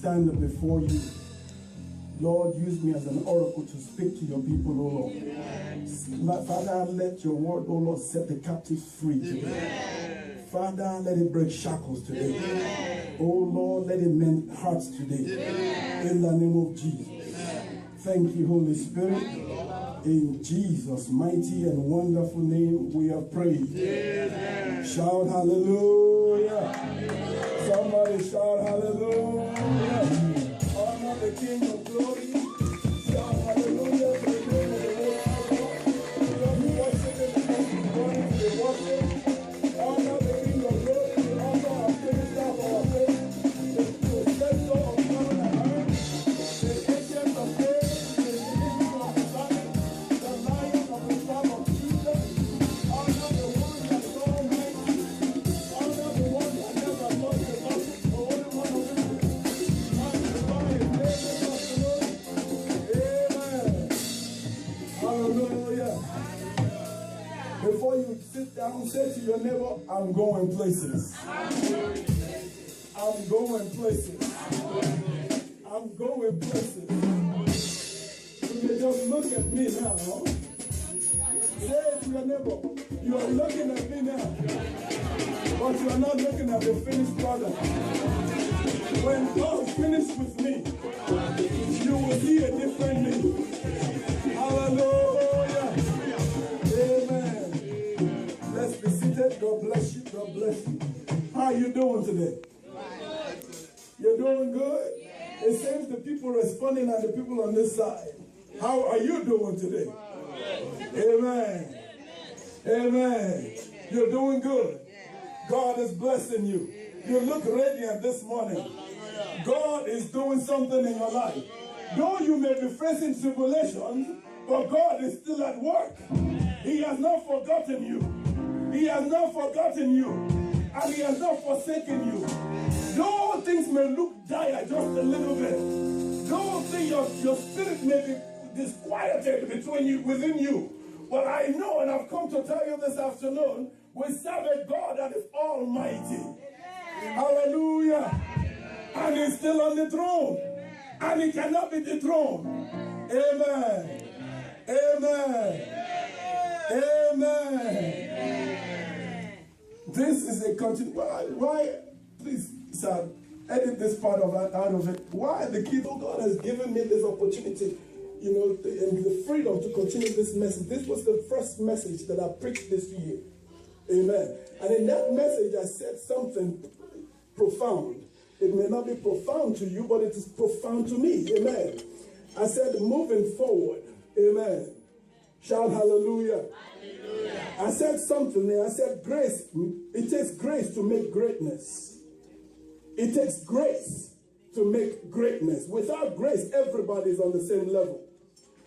stand before you. Lord, use me as an oracle to speak to your people, O Lord. Father, let your word, O Lord, set the captives free today. Father, let it break shackles today. Oh Lord, let it mend hearts today. In the name of Jesus. Thank you, Holy Spirit. In Jesus' mighty and wonderful name we have prayed. Shout hallelujah. Somebody shout hallelujah. Honor the King of glory. Shout hallelujah to the name of the Lord. Just worship him because he's worthy to be worshipped. Honor the King of glory, the author and finisher of our faith, the possessor of heaven and earth, the ancient of days, the beginning of the Zion, the Lion of the tribe of Judah. Honor the one that is almighty. Honor the one that never lost the battle, the only one of Israel. Magnify his name this afternoon. Amen. Hallelujah. Before you sit down, say to your neighbor, I'm going places. I'm going places. I'm going places. You may just look at me now. Say it to your neighbor, you are looking at me now, but you are not looking at the finished product. When God is finished with me, you will see a different me. Hallelujah. Amen. Let's be seated. God bless you. God bless you. How are you doing today? You're doing good? It seems the people responding are the people on this side. How are you doing today? Amen. Amen. You're doing good. God is blessing you. You look radiant this morning. God is doing something in your life. Though you may be facing tribulations, but God is still at work. He has not forgotten you. He has not forgotten you. And he has not forsaken you. Though things may look dire just a little bit. Though your spirit may be disquieted within you. But I know, and I've come to tell you this afternoon, we serve a God that is almighty. Hallelujah. And he's still on the throne. And he cannot be dethroned. Amen. Amen. Amen. This is a continue. Why? Please, sir, edit this part out of it. Why the kid? Oh, God has given me this opportunity, and the freedom to continue this message. This was the first message that I preached this year. Amen. And in that message, I said something profound. It may not be profound to you, but it is profound to me. Amen. I said, moving forward. Amen. Shout hallelujah. Hallelujah. I said something there. I said grace. It takes grace to make greatness. It takes grace to make greatness. Without grace, everybody is on the same level.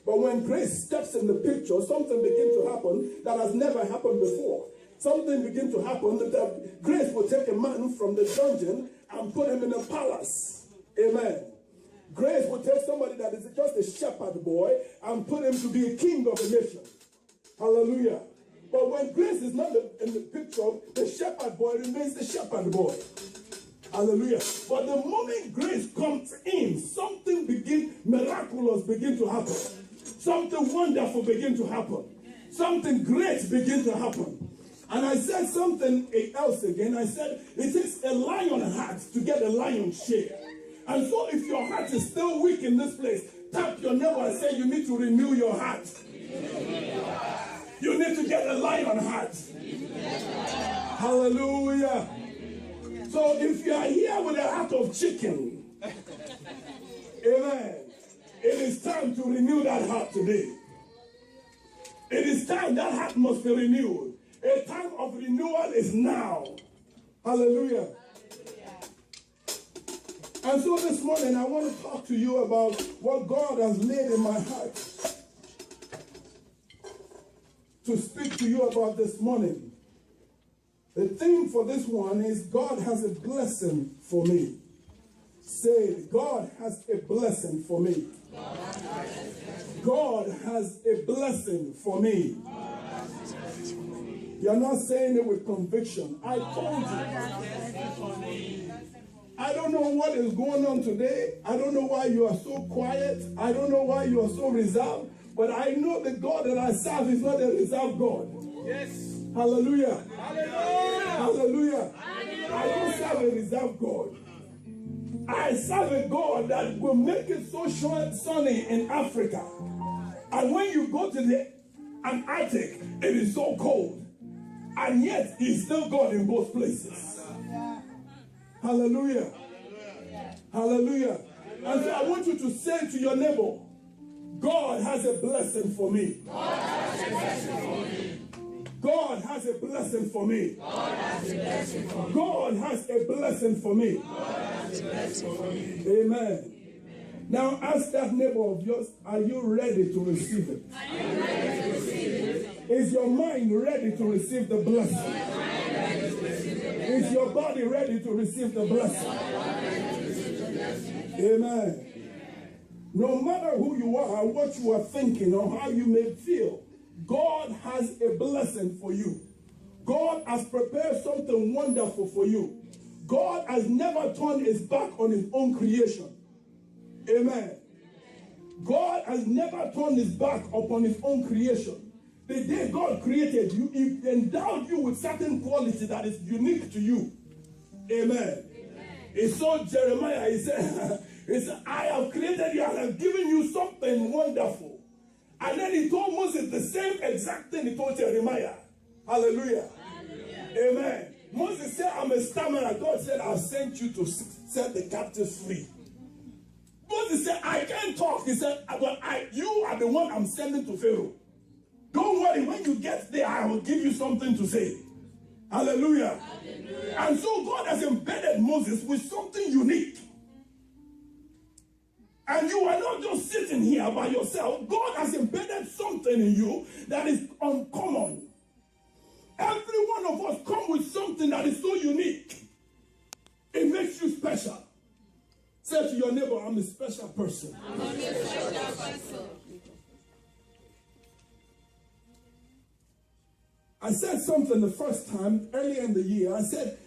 But when grace steps in the picture, something begins to happen that has never happened before. Something begins to happen that grace will take a man from the dungeon and put him in a palace. Amen. Grace will take somebody that is just a shepherd boy and put him to be a king of a nation. Hallelujah. But when grace is not in the picture, the shepherd boy remains the shepherd boy. Hallelujah. But the moment grace comes in, something miraculous begin to happen. Something wonderful begin to happen. Something great begin to happen. And I said something else again. I said, it takes a lion heart to get a lion's share. And so if your heart is still weak in this place, tap your neighbor and say, you need to renew your heart. You need to get a lion heart. Hallelujah. So if you are here with a heart of chicken, amen, it is time to renew that heart today. It is time that heart must be renewed. A time of renewal is now. Hallelujah. And so this morning I want to talk to you about what God has laid in my heart to speak to you about this morning. The theme for this one is God has a blessing for me. Say, God has a blessing for me. God has a blessing for me. You're not saying it with conviction. I told you. I don't know what is going on today. I don't know why you are so quiet. I don't know why you are so reserved. But I know the God that I serve is not a reserved God. Yes. Hallelujah. Hallelujah. Hallelujah. I don't serve a reserved God. I serve a God that will make it so sunny in Africa. And when you go to the Antarctic, it is so cold. And yet, He's still God in both places. Hallelujah. Hallelujah. And so I want you to say to your neighbor, God has a blessing for me. God has a blessing for me. God has a blessing for me. God has a blessing for me. God has a blessing for me. God has a blessing for me. Amen. Now ask that neighbor of yours, are you ready to receive it? Are you ready to receive it? Is your mind ready to receive the blessing? Is your body ready to receive the blessing? Amen. No matter who you are, what you are thinking, or how you may feel, God has a blessing for you. God has prepared something wonderful for you. God has never turned His back on His own creation. Amen. God has never turned His back upon His own creation. The day God created you, He endowed you with certain quality that is unique to you. Amen. He saw Jeremiah, he said, I have created you and I've given you something wonderful. And then He told Moses the same exact thing He told Jeremiah. Hallelujah. Amen. Moses said, I'm a stammerer. God said, I've sent you to set the captives free. Moses said, I can't talk. He said, but you are the one I'm sending to Pharaoh. Don't worry, when you get there, I will give you something to say. Hallelujah. Hallelujah. And so God has embedded Moses with something unique. And you are not just sitting here by yourself. God has embedded something in you that is uncommon. Every one of us come with something that is so unique. It makes you special. Say to your neighbor, I'm a special person. I'm a special person. I said something the first time earlier in the year. I said,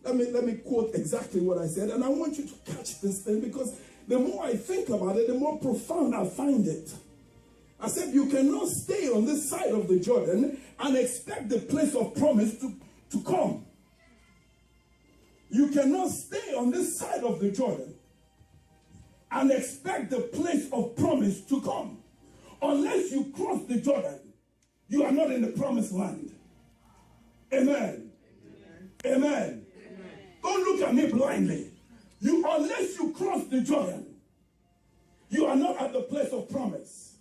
let me quote exactly what I said, and I want you to catch this thing because the more I think about it, the more profound I find it. I said, you cannot stay on this side of the Jordan and expect the place of promise to come. You cannot stay on this side of the Jordan and expect the place of promise to come. Unless you cross the Jordan, you are not in the promised land. Amen. Amen. Amen. Don't look at me blindly. Unless you cross the Jordan, you are not at the place of promise.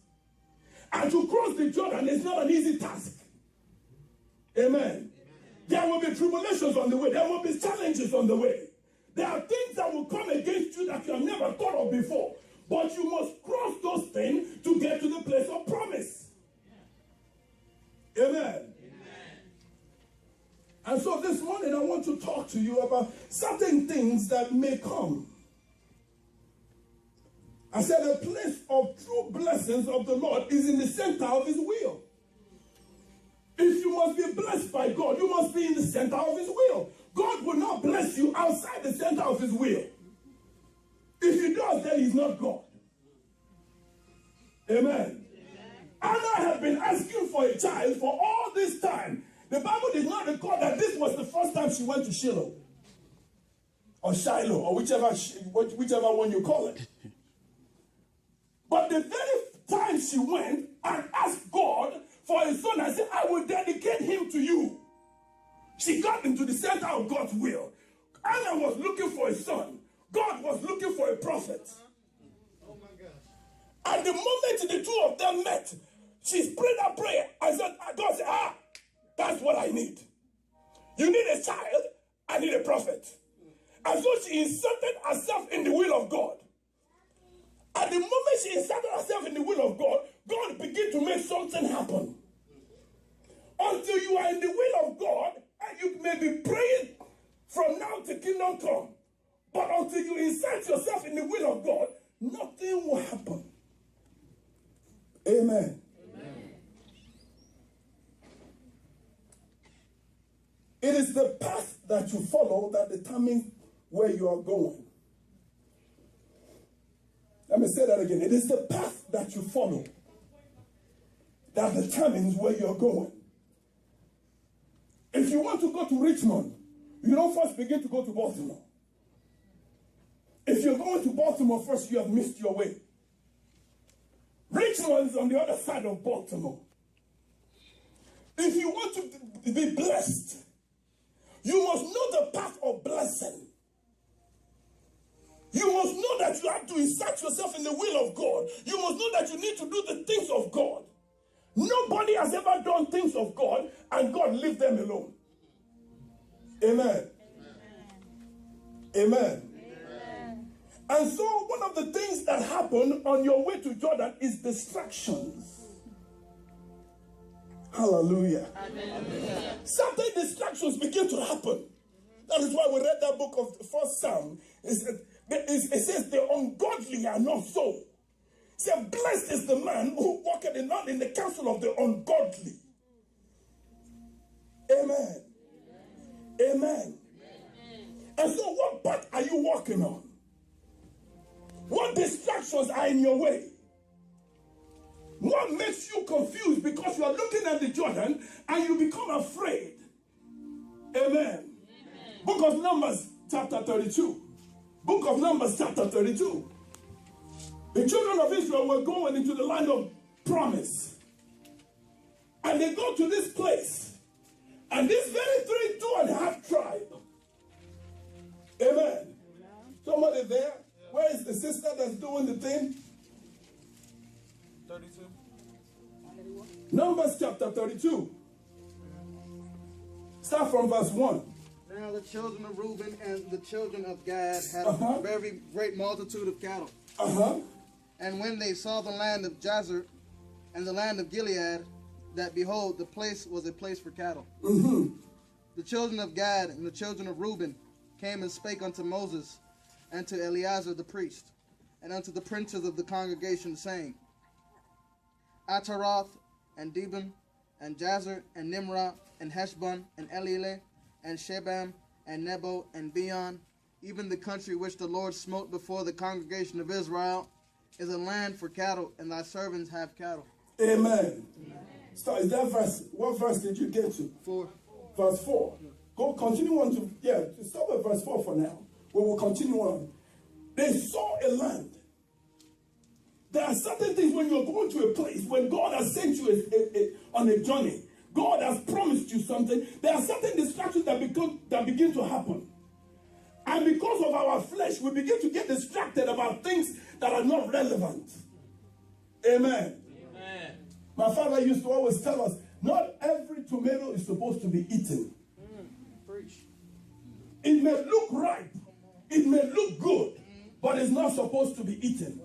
And to cross the Jordan is not an easy task. Amen. There will be tribulations on the way. There will be challenges on the way. There are things that will come against you that you have never thought of before. But you must cross those things to get to the place of promise. Amen. And so this morning I want to talk to you about certain things that may come. I said the place of true blessings of the Lord is in the center of His will. If you must be blessed by God, you must be in the center of His will. God will not bless you outside the center of His will. If He does, then He's not God. Amen. Anna had been asking for a child for all this time. The Bible did not record that this was the first time she went to Shiloh. Or Shiloh, or whichever one you call it. But the very time she went and asked God for a son and said, I will dedicate him to you. She got into the center of God's will. Anna was looking for a son. God was looking for a prophet. Oh my gosh. At the moment the two of them met, she prayed that prayer and said, God said, that's what I need. You need a child, I need a prophet. And so she inserted herself in the will of God. At the moment she inserted herself in the will of God, God began to make something happen. Until you are in the will of God, and you may be praying from now to kingdom come. But until you insert yourself in the will of God, nothing will happen. Amen. Amen. It is the path that you follow that determines where you are going. Let me say that again. It is the path that you follow that determines where you're going. If you want to go to Richmond, you don't first begin to go to Baltimore. If you're going to Baltimore first, you have missed your way. Richmond is on the other side of Baltimore. If you want to be blessed, you must know the path of blessing. You must know that you have to insert yourself in the will of God. You must know that you need to do the things of God. Nobody has ever done things of God and God leave them alone. Amen. Amen. Amen. And so one of the things that happen on your way to Jordan is distractions. Hallelujah. Hallelujah. Certain distractions begin to happen. That is why we read that book of the first Psalm. It says the ungodly are not so. It says blessed is the man who walketh not in the counsel of the ungodly. Amen. Amen. Amen. And so what path are you walking on? What distractions are in your way? What makes you confused because you are looking at the Jordan and you become afraid? Amen. Amen. Book of Numbers chapter 32. Book of Numbers chapter 32. The children of Israel were going into the land of promise. And they go to this place. And this very 2.5 tribe. Amen. Somebody there? Where is the sister that's doing the thing? 32. Numbers chapter 32. Start from verse 1. Now the children of Reuben and the children of Gad had a very great multitude of cattle. And when they saw the land of Jazer and the land of Gilead, that behold, the place was a place for cattle. The children of Gad and the children of Reuben came and spake unto Moses and to Eleazar the priest, and unto the princes of the congregation, saying, Ataroth and Dibon and Jazer and Nimrah and Heshbon and Elealeh and Shebam and Nebo and Beon, even the country which the Lord smote before the congregation of Israel, is a land for cattle, and thy servants have cattle. Amen. Start, is that verse? What verse did you get to? 4. Verse 4. Go continue on to, stop at verse 4 for now. We will continue on. They saw a land. There are certain things when you're going to a place, when God has sent you on a journey, God has promised you something, there are certain distractions that begin to happen. And because of our flesh, we begin to get distracted about things that are not relevant. Amen. Amen. My father used to always tell us, not every tomato is supposed to be eaten. Preach. It may look ripe, it may look good, but it's not supposed to be eaten.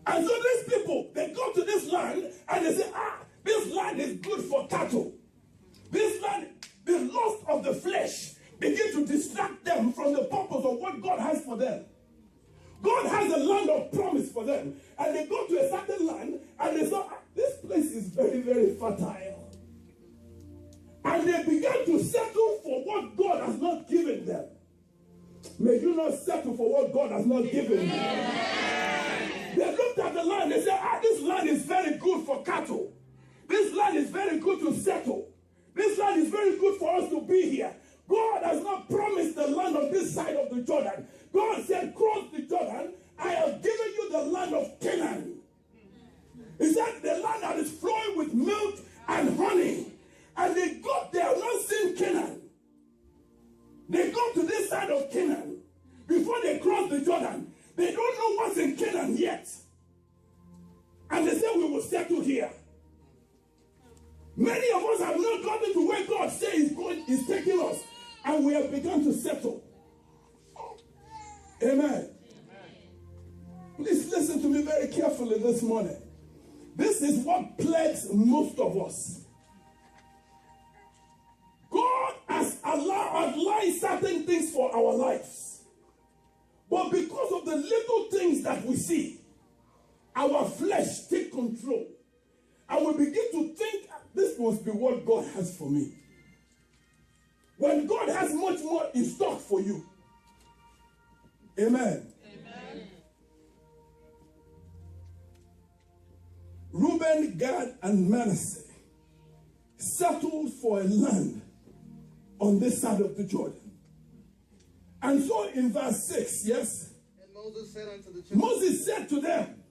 And so these people, they go to this land and they say, this land is good for cattle. This land, the lust of the flesh, begin to distract them from the purpose of what God has for them. God has a land of promise for them. And they go to a certain land and they say, this place is very, very fertile. And they began to settle for what God has not given them. May you not settle for what God has not given you. They looked at the land, they said, this land is very good for cattle. This land is very good to settle. This land is very good for us to be here. God has not promised the land on this side of the Jordan. God said, cross the Jordan, I have given you the land of Canaan. He said, the land that is flowing with milk and honey. And they got there, not seen Canaan. They go to this side of Canaan before they cross the Jordan. They don't know what's in Canaan yet. And they say, we will settle here. Many of us have not gotten to where God says is taking us. And we have begun to settle. Amen. Please listen to me very carefully this morning. This is what plagues most of us. God has outlined certain things for our lives. But because of the little things that we see, our flesh take control. And we begin to think, this must be what God has for me. when God has much more in stock for you. Amen. Amen. Reuben, Gad, and Manasseh settled for a land on this side of the Jordan. And so in verse 6, yes? And Moses said unto the children, Moses said to them,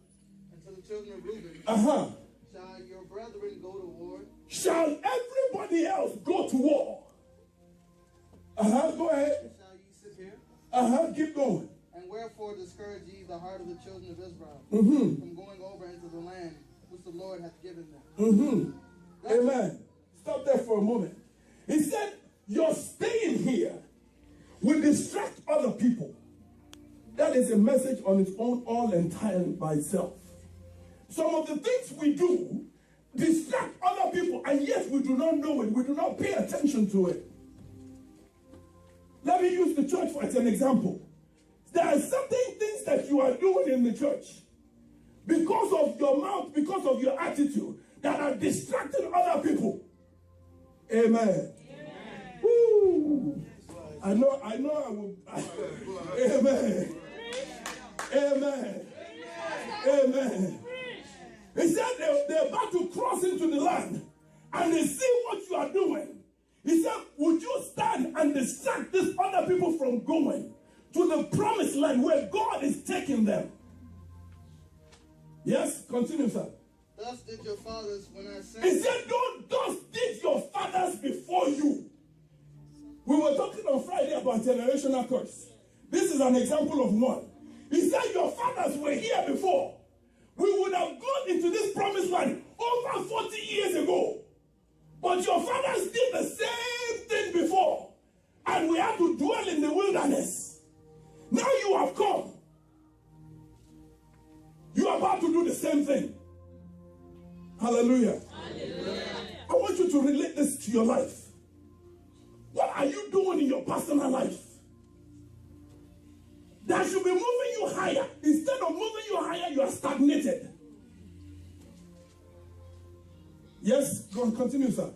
and to the children of Reuben, Shall your brethren go to war? Shall everybody else go to war? Go ahead. And shall ye sit here? Keep going. And wherefore discourage ye the heart of the children of Israel from going over into the land which the Lord hath given them? Amen. Stop there for a moment. He said, your staying here will distract other people. That is a message on its own, all entirely by itself. Some of the things we do distract other people, and yet we do not know it. We do not pay attention to it. Let me use the church as an example. There are certain things that you are doing in the church because of your mouth, because of your attitude, that are distracting other people. Amen. Woo. I know I will. Amen. Amen. Amen. He said they're about to cross into the land and they see what you are doing. He said, would you stand and distract these other people from going to the promised land where God is taking them? Yes, continue, sir. Thus did your fathers when I sent. He said, thus did your fathers before you. We were talking on Friday about generational curse. This is an example of one. He said, your fathers were here before. We would have gone into this promised land over 40 years ago. But your fathers did the same thing before. And we had to dwell in the wilderness. Now you have come. You are about to do the same thing. Hallelujah. Hallelujah. I want you to relate this to your life. What are you doing in your personal life that should be moving you higher? Instead of moving you higher, you are stagnated. Yes, go on, continue, sir.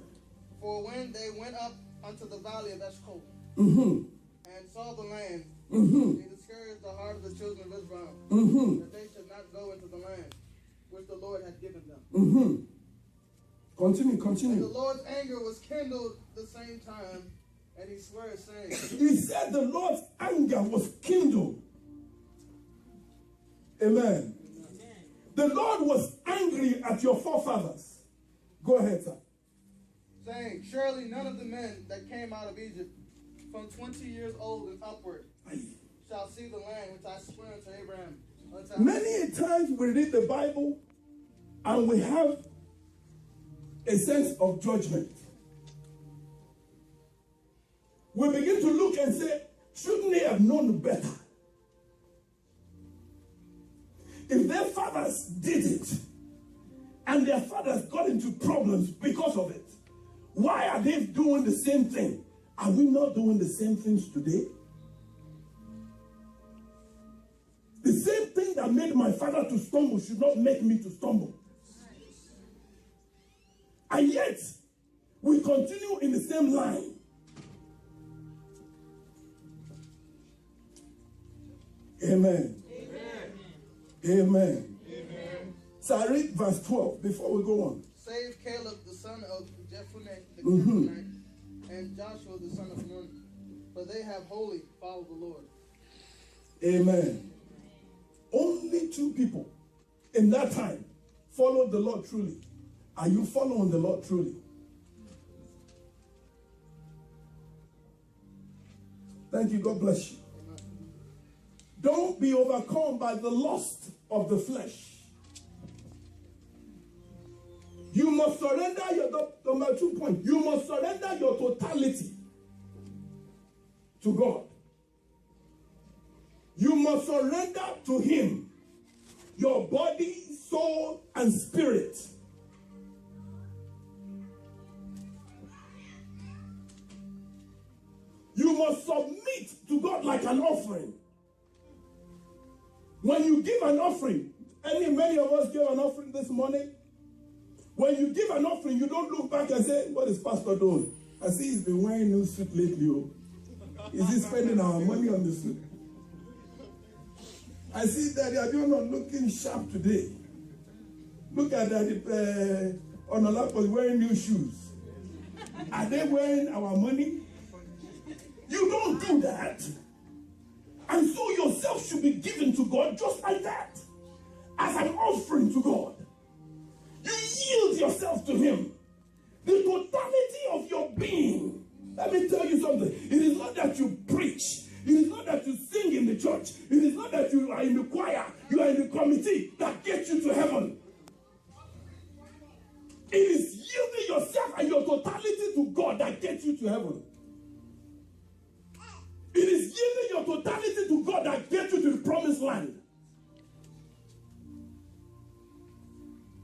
For when they went up unto the valley of Eshcol and saw the land, they discouraged the heart of the children of Israel that they should not go into the land which the Lord had given them. Continue. And the Lord's anger was kindled the same time, and he swore, saying, he said the Lord's anger was kindled. Amen. The Lord was angry at your forefathers. Go ahead, sir. Saying, surely none of the men that came out of Egypt from 20 years old and upward shall see the land which I swear unto Abraham. Many times we read the Bible and we have a sense of judgment. We begin to look and say, shouldn't they have known better? If their fathers did it and their fathers got into problems because of it, why are they doing the same thing? Are we not doing the same things today? The same thing that made my father to stumble should not make me to stumble. And yet, we continue in the same line. Amen. Amen. So I read verse 12 before we go on. Save Caleb the son of Jephunneh the Kenizzite, and Joshua the son of Nun, for they have wholly followed the Lord. Amen. Only 2 people in that time followed the Lord truly. Are you following the Lord truly? Thank you. God bless you. Don't be overcome by the lust of the flesh. You must surrender your, number 2 point, you must surrender your totality to God. You must surrender to Him your body, soul, and spirit. You must submit to God like an offering. When you give an offering, many of us gave an offering this morning. When you give an offering, you don't look back and say, what is Pastor doing? I see he's been wearing new suit lately. Oh. Is he spending our money on the suit? I see Daddy Abiola looking sharp today. Look at Daddy Onolapo wearing new shoes. Are they wearing our money? You don't do that. And so yourself should be given to God just like that. As an offering to God. You yield yourself to Him. The totality of your being. Let me tell you something. It is not that you preach. It is not that you sing in the church. It is not that you are in the choir. You are in the committee that gets you to heaven. It is yielding yourself and your totality to God that gets you to heaven. It is yielding your totality to God that gets you to the promised land.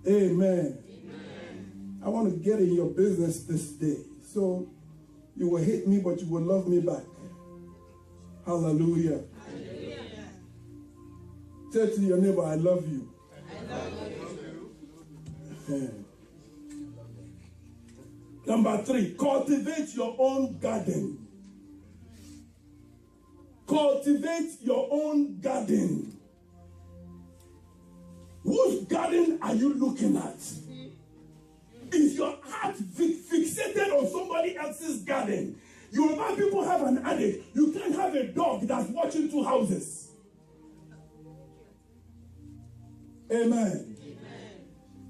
Amen. Amen. I want to get in your business this day. So you will hate me, but you will love me back. Hallelujah. Hallelujah. Say to your neighbor, I love you. I love you. Yeah. Number 3, cultivate your own garden. Cultivate your own garden. Whose garden are you looking at? Is your heart fixated on somebody else's garden? Yoruba people have an adage. You can't have a dog that's watching 2 houses. Amen.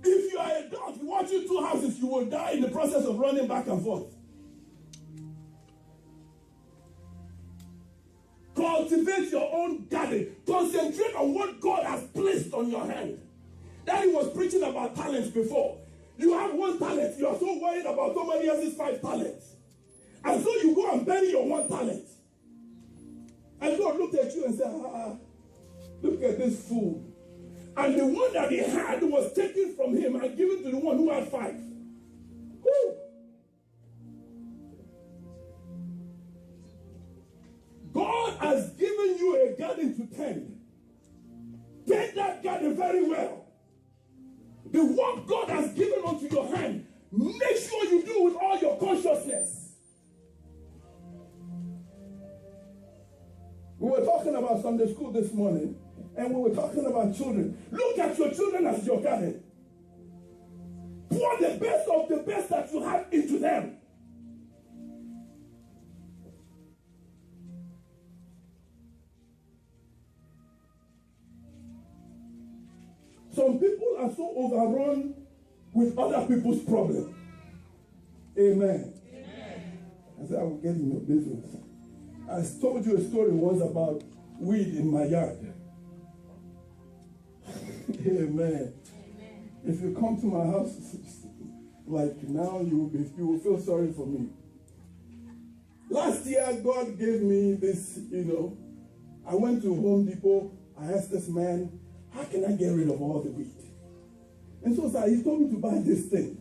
If you are a dog watching 2 houses, you will die in the process of running back and forth. Cultivate your own garden. Concentrate on what God has placed on your hand. Daddy was preaching about talents before. You have 1 talent. You are so worried about somebody else's 5 talents. And so you go and bury your 1 talent. And God looked at you and said, look at this fool. And the one that he had was taken from him and given to the one who had 5. Woo! God has given you a garden to tend. Tend that garden very well. The work God has given unto your hand, make sure you do with all your consciousness. We were talking about Sunday school this morning, and we were talking about children. Look at your children as your garden. Pour the best of the best that you have into them. Some people are so overrun with other people's problems. Amen. I said, I will get in your business. I told you a story once about weed in my yard. Amen. If you come to my house, like now, you will feel sorry for me. Last year, God gave me this, I went to Home Depot. I asked this man, how can I get rid of all the weed? And so he told me to buy this thing.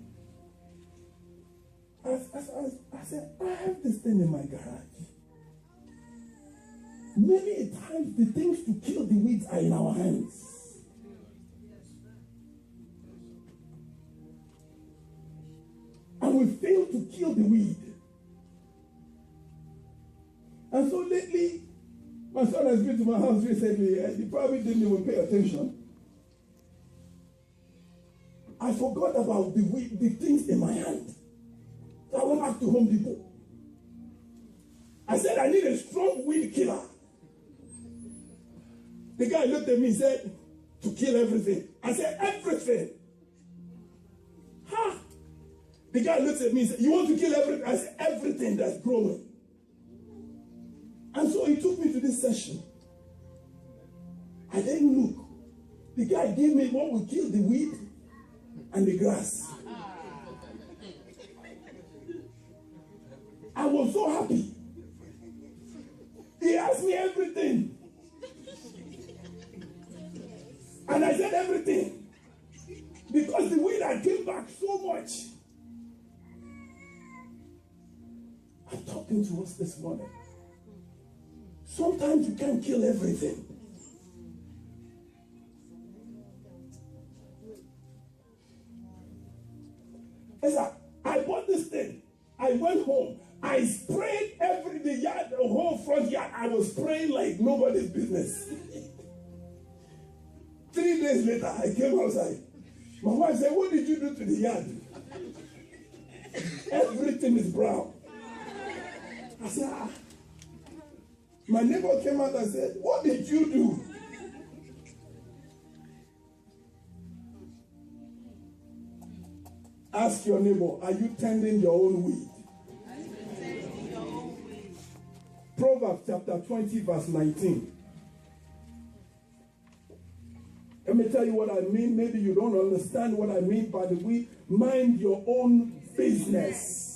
I said, I have this thing in my garage. Many times the things to kill the weeds are in our hands. And we fail to kill the weed. And so lately, my son has been to my house recently, and he probably didn't even pay attention. I forgot about the things in my hand. So I went back to Home Depot. I said, I need a strong weed killer. The guy looked at me and said, to kill everything. I said, everything. Ha! The guy looked at me and said, you want to kill everything? I said, everything that's growing. And so he took me to this session. I didn't look. The guy gave me what will kill the weed and the grass. I was so happy. He asked me everything. And I said everything. Because the weed had came back so much. I'm talking to us this morning. Sometimes you can't kill everything. I bought this thing. I went home. I sprayed the yard, the whole front yard. I was spraying like nobody's business. 3 days later, I came outside. My wife said, "What did you do to the yard?" Everything is brown. I said, "Ah." My neighbor came out and said, "What did you do?" Ask your neighbor, are you tending your own weed? Proverbs chapter 20, verse 19. Let me tell you what I mean. Maybe you don't understand what I mean by the weed. Mind your own business.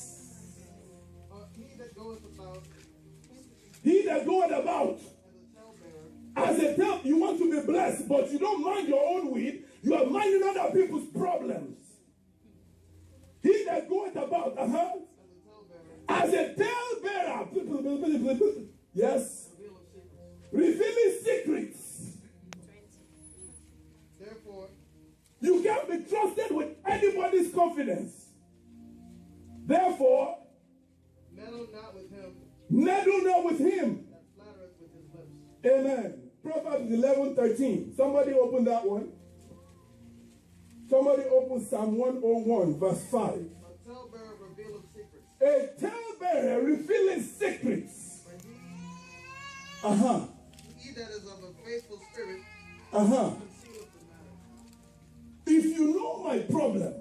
He that goeth about as a tale, you want to be blessed, but you don't mind your own weed. You are minding other people's problems. He that goeth about, as a talebearer, yes, revealing secrets. Therefore, you can't be trusted with anybody's confidence. Therefore, meddle not with him. Meddle not with him. That flattereth with his lips. Amen. Proverbs 11:13. Somebody open that one. Somebody open Psalm 101, verse 5. A talebearer revealeth secrets. A talebearer revealing secrets. He that is of a faithful spirit concealeth the matter. If you know my problem,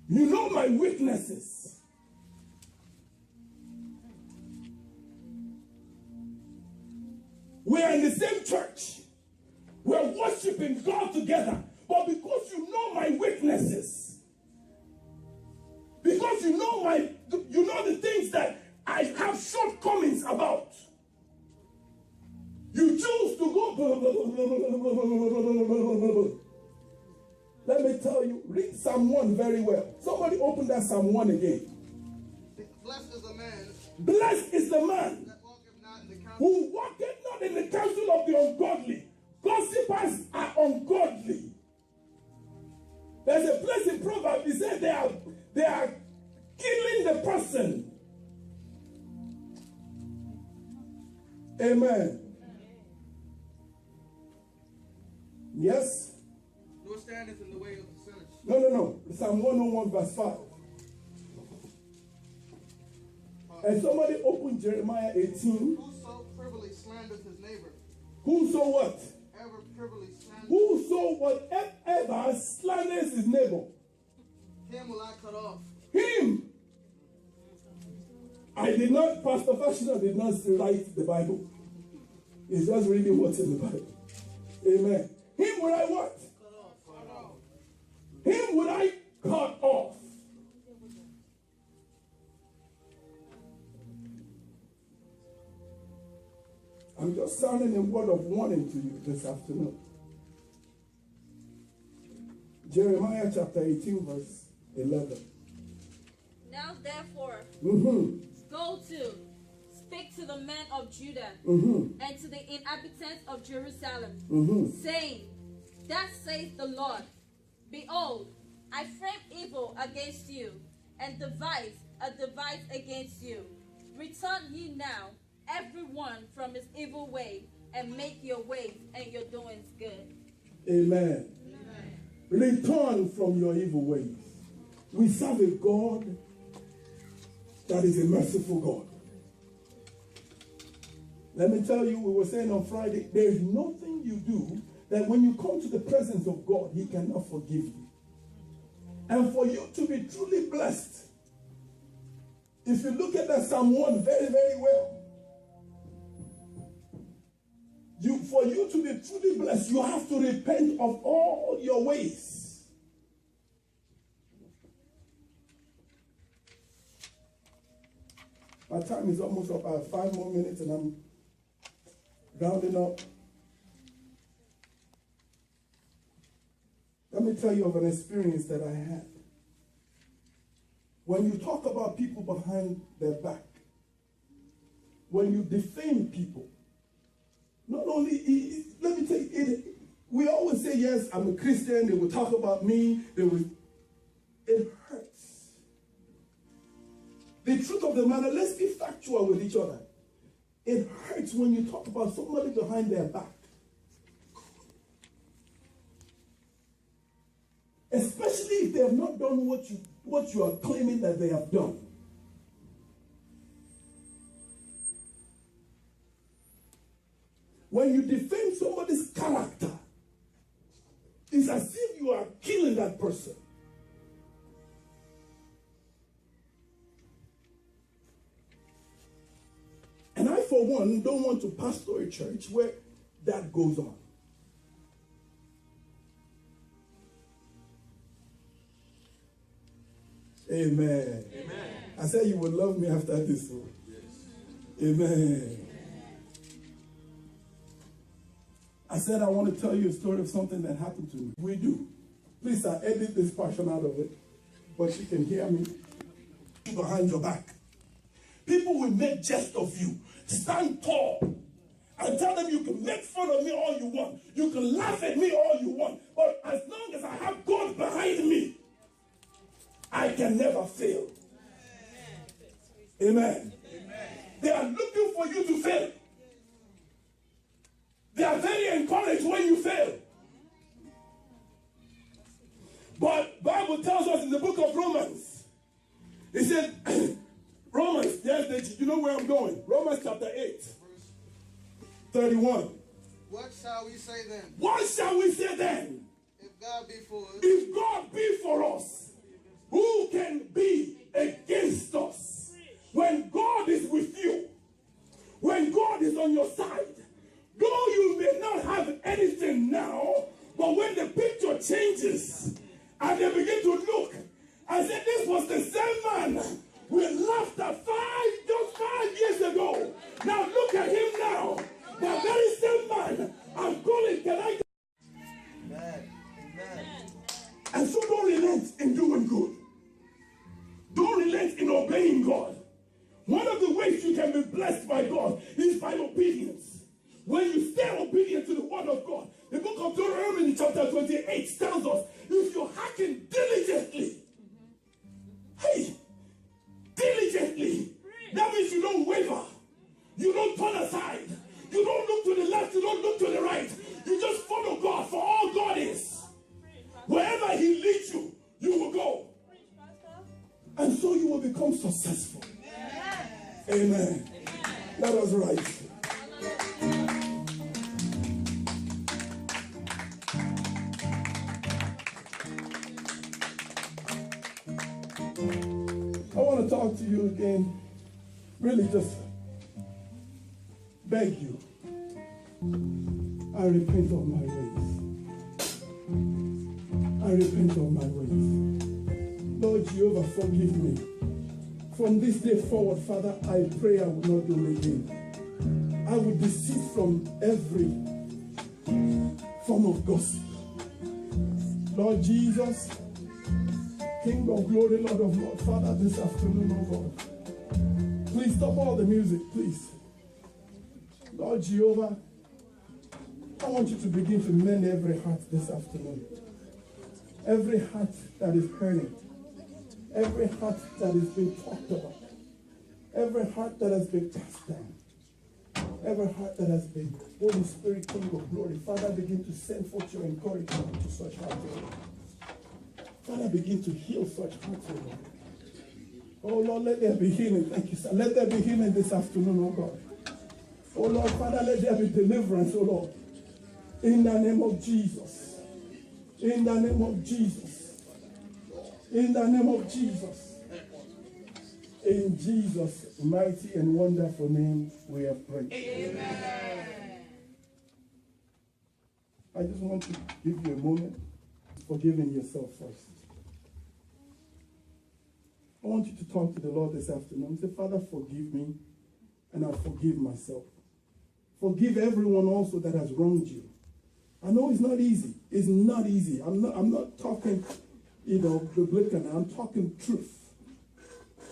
you know my weaknesses, we are in the same church. We're worshiping God together. But because you know my weaknesses, because you know the things that I have shortcomings about, you choose to go. Let me tell you, read Psalm 1 very well. Somebody open that Psalm 1 again. Blessed is the man. Blessed is the man That walketh not in the counsel. who walketh not in the counsel of the ungodly. Gossipers are ungodly. There's a place in Proverbs, he said they are killing the person. Amen. Yes? Nor standeth in the way of the sinners. No. Psalm 101 verse 5. And somebody open Jeremiah 18. Whoso privily slandereth his neighbor. Whoso what? Ever privily slandereth. Whoso whatever slanders his neighbor. Him will I cut off. Him. Pastor Fashional did not write the Bible. He's just reading what's in the Bible. Amen. Him would I what? Cut off. Cut off. Him would I cut off. I'm just sounding a word of warning to you this afternoon. Jeremiah chapter 18 verse 11. Now therefore, go to, speak to the men of Judah and to the inhabitants of Jerusalem, saying, Thus saith the Lord, Behold, I frame evil against you, and devise a device against you. Return ye now, every one from his evil way, and make your ways and your doings good. Amen. Return from your evil ways. We serve a God that is a merciful God. Let me tell you, we were saying on Friday, there is nothing you do that when you come to the presence of God, He cannot forgive you. And for you to be truly blessed, if you look at that Psalm 1 very, very well, for you to be truly blessed, you have to repent of all your ways. My time is almost up. I have 5 more minutes and I'm rounding up. Let me tell you of an experience that I had. When you talk about people behind their back, when you defame people, not only, let me tell you, we always say, yes, I'm a Christian, they will talk about me, It hurts. The truth of the matter, let's be factual with each other. It hurts when you talk about somebody behind their back. Especially if they have not done what you are claiming that they have done. When you defame somebody's character, it's as if you are killing that person. And I, for one, don't want to pastor a church where that goes on. Amen. Amen. I said you would love me after this. So. Yes. Amen. I said I want to tell you a story of something that happened to me. We do. Please, I edit this portion out of it, but you can hear me behind your back. People will make jest of you. Stand tall and tell them you can make fun of me all you want. You can laugh at me all you want. But as long as I have God behind me, I can never fail. Amen. Amen. They are looking for you to fail. They are very encouraged when you fail. But Bible tells us in the book of Romans, it said, Romans, yes, you know where I'm going. Romans chapter 8, 31. What shall we say then? What shall we say then? If God be for us. If God be for us, who can be against us? When God is with you, when God is on your side, though you may not have anything now, but when the picture changes and they begin to look and say, this was the same man we laughed at just 5 years ago. Now look at him now. The very same man, I'm calling, can I? Amen. Amen. And so don't relent in doing good. Don't relent in obeying God. One of the ways you can be blessed by God is by obedience. When you stay obedient to the word of God, the book of Deuteronomy chapter 28 tells us, if you hearken diligently, diligently, that means you don't waver, you don't turn aside, you don't look to the left, you don't look to the right, you just follow God for all God is. Wherever he leads you, you will go. And so you will become successful. Amen. Let us rise. I want to talk to you again. Really just beg you. I repent of my ways. I repent of my ways. Lord Jehovah, forgive me. From this day forward, Father, I pray I will not do it again. I will desist from every form of gossip. Lord Jesus, King of glory, Lord of Lord, Father, this afternoon, oh God, please stop all the music, please. Lord Jehovah, I want you to begin to mend every heart this afternoon. Every heart that is hurting. Every heart that is being talked about. Every heart that has been cast down. Every heart that has been, Holy Spirit, King of glory, Father, begin to send forth your encouragement to such hearts. Father, begin to heal such hearts, oh Lord. Oh Lord, let there be healing. Thank you, sir. Let there be healing this afternoon, oh God. Oh Lord, Father, let there be deliverance, oh Lord. In the name of Jesus. In the name of Jesus. In the name of Jesus. In Jesus' mighty and wonderful name, we have prayed. Amen. I just want to give you a moment forgiving yourself first. I want you to talk to the Lord this afternoon. Say, Father, forgive me, and I forgive myself. Forgive everyone also that has wronged you. I know it's not easy. It's not easy. I'm not talking, biblical. I'm talking truth.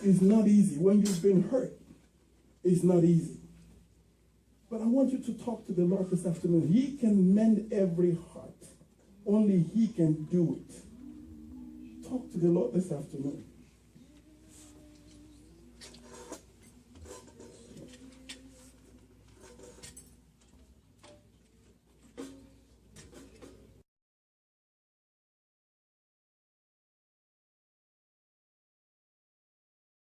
It's not easy. When you've been hurt, it's not easy. But I want you to talk to the Lord this afternoon. He can mend every heart. Only he can do it. talk to the Lord this afternoon.